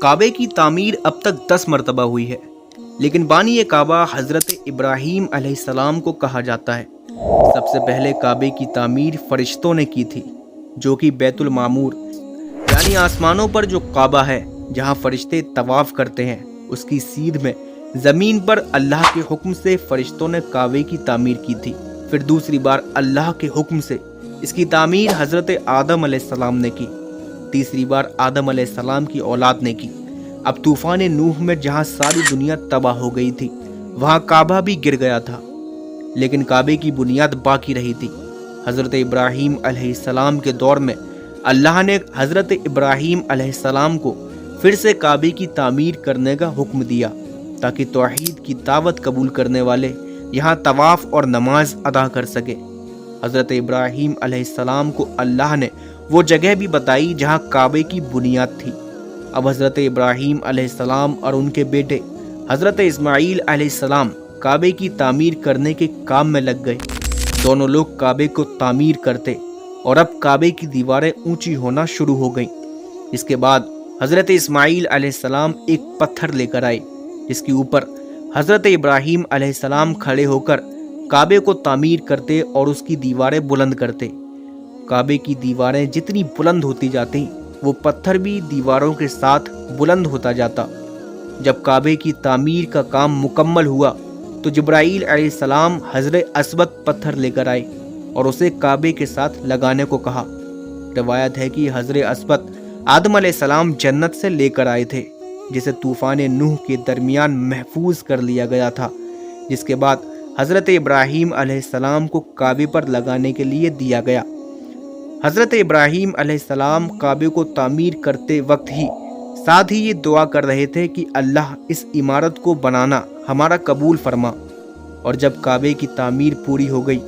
کعبے کی تعمیر اب تک 10 مرتبہ ہوئی ہے، لیکن بانی کعبہ حضرت ابراہیم علیہ السلام کو کہا جاتا ہے۔ سب سے پہلے کعبے کی تعمیر فرشتوں نے کی تھی، جو کہ بیت المعمور یعنی آسمانوں پر جو کعبہ ہے جہاں فرشتے طواف کرتے ہیں، اس کی سیدھ میں زمین پر اللہ کے حکم سے فرشتوں نے کعبے کی تعمیر کی تھی۔ پھر دوسری بار اللہ کے حکم سے اس کی تعمیر حضرت آدم علیہ السلام نے کی۔ تیسری بار آدم علیہ السلام کی اولاد نے کی۔ اب طوفان نوح میں جہاں ساری دنیا تباہ ہو گئی تھی، وہاں کعبہ بھی گر گیا تھا، لیکن کعبے کی بنیاد باقی رہی تھی۔ حضرت ابراہیم علیہ السلام کے دور میں اللہ نے حضرت ابراہیم علیہ السلام کو پھر سے کعبے کی تعمیر کرنے کا حکم دیا، تاکہ توحید کی دعوت قبول کرنے والے یہاں طواف اور نماز ادا کر سکے۔ حضرت ابراہیم علیہ السلام کو اللہ نے وہ جگہ بھی بتائی جہاں کعبے کی بنیاد تھی۔ اب حضرت ابراہیم علیہ السلام اور ان کے بیٹے حضرت اسماعیل علیہ السلام کعبے کی تعمیر کرنے کے کام میں لگ گئے۔ دونوں لوگ کعبے کو تعمیر کرتے اور اب کعبے کی دیواریں اونچی ہونا شروع ہو گئیں۔ اس کے بعد حضرت اسماعیل علیہ السلام ایک پتھر لے کر آئے، جس کے اوپر حضرت ابراہیم علیہ السلام کھڑے ہو کر کعبے کو تعمیر کرتے اور اس کی دیواریں بلند کرتے۔ کعبے کی دیواریں جتنی بلند ہوتی جاتی، وہ پتھر بھی دیواروں کے ساتھ بلند ہوتا جاتا۔ جب کعبے کی تعمیر کا کام مکمل ہوا تو جبرائیل علیہ السلام حجر اسود پتھر لے کر آئے اور اسے کعبے کے ساتھ لگانے کو کہا۔ روایت ہے کہ حجر اسود آدم علیہ السلام جنت سے لے کر آئے تھے، جسے طوفان نوح کے درمیان محفوظ کر لیا گیا تھا، جس کے بعد حضرت ابراہیم علیہ السلام کو کعبے پر لگانے کے لیے دیا گیا۔ حضرت ابراہیم علیہ السلام کعبے کو تعمیر کرتے وقت ہی ساتھ ہی یہ دعا کر رہے تھے کہ اللہ اس عمارت کو بنانا ہمارا قبول فرما۔ اور جب کعبے کی تعمیر پوری ہو گئی،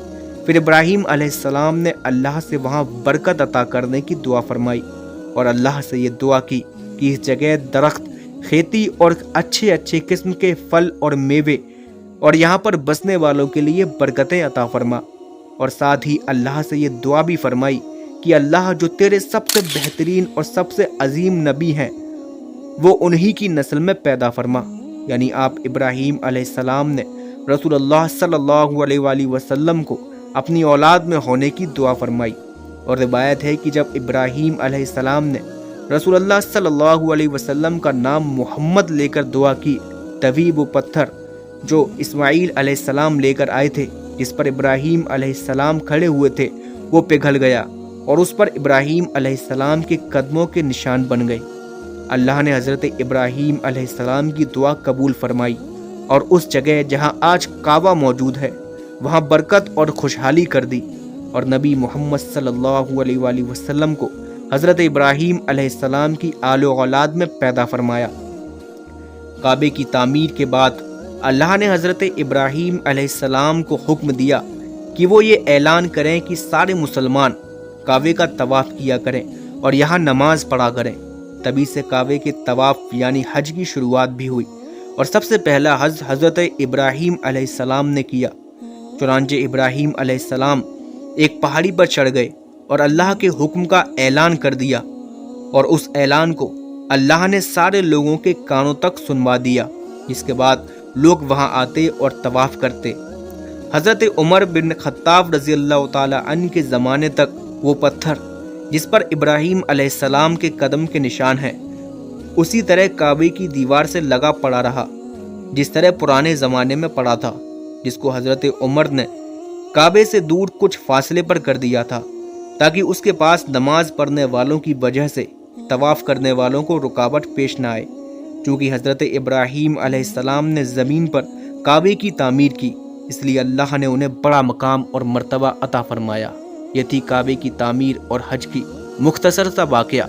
پھر ابراہیم علیہ السلام نے اللہ سے وہاں برکت عطا کرنے کی دعا فرمائی اور اللہ سے یہ دعا کی کہ اس جگہ درخت، کھیتی اور اچھے قسم کے پھل اور میوے اور یہاں پر بسنے والوں کے لیے برکتیں عطا فرما۔ اور ساتھ ہی اللہ سے یہ دعا بھی فرمائی کہ اللہ جو تیرے سب سے بہترین اور سب سے عظیم نبی ہیں، وہ انہی کی نسل میں پیدا فرما۔ یعنی آپ ابراہیم علیہ السلام نے رسول اللہ صلی اللہ علیہ وآلہ وسلم کو اپنی اولاد میں ہونے کی دعا فرمائی۔ اور روایت ہے کہ جب ابراہیم علیہ السلام نے رسول اللہ صلی اللہ علیہ وسلم کا نام محمد لے کر دعا کی، تبھی وہ پتھر جو اسماعیل علیہ السلام لے کر آئے تھے، جس پر ابراہیم علیہ السلام کھڑے ہوئے تھے، وہ پگھل گیا اور اس پر ابراہیم علیہ السلام کے قدموں کے نشان بن گئے۔ اللہ نے حضرت ابراہیم علیہ السلام کی دعا قبول فرمائی اور اس جگہ جہاں آج کعبہ موجود ہے، وہاں برکت اور خوشحالی کر دی، اور نبی محمد صلی اللہ علیہ وآلہ وسلم کو حضرت ابراہیم علیہ السلام کی آل و اولاد میں پیدا فرمایا۔ کعبے کی تعمیر کے بعد اللہ نے حضرت ابراہیم علیہ السلام کو حکم دیا کہ وہ یہ اعلان کریں کہ سارے مسلمان کعبے کا طواف کیا کریں اور یہاں نماز پڑھا کریں۔ تبھی سے کعبے کے طواف یعنی حج کی شروعات بھی ہوئی، اور سب سے پہلا حج حضرت ابراہیم علیہ السلام نے کیا۔ چنانچہ ابراہیم علیہ السلام ایک پہاڑی پر چڑھ گئے اور اللہ کے حکم کا اعلان کر دیا، اور اس اعلان کو اللہ نے سارے لوگوں کے کانوں تک سنوا دیا، جس کے بعد لوگ وہاں آتے اور طواف کرتے۔ حضرت عمر بن خطاب رضی اللہ تعالی عنہ کے زمانے تک وہ پتھر جس پر ابراہیم علیہ السلام کے قدم کے نشان ہیں، اسی طرح کعبے کی دیوار سے لگا پڑا رہا، جس طرح پرانے زمانے میں پڑا تھا، جس کو حضرت عمر نے کعبے سے دور کچھ فاصلے پر کر دیا تھا، تاکہ اس کے پاس نماز پڑھنے والوں کی وجہ سے طواف کرنے والوں کو رکاوٹ پیش نہ آئے۔ چونکہ حضرت ابراہیم علیہ السلام نے زمین پر کعبے کی تعمیر کی، اس لیے اللہ نے انہیں بڑا مقام اور مرتبہ عطا فرمایا۔ یہ تھی کعبے کی تعمیر اور حج کی مختصر سا واقعہ۔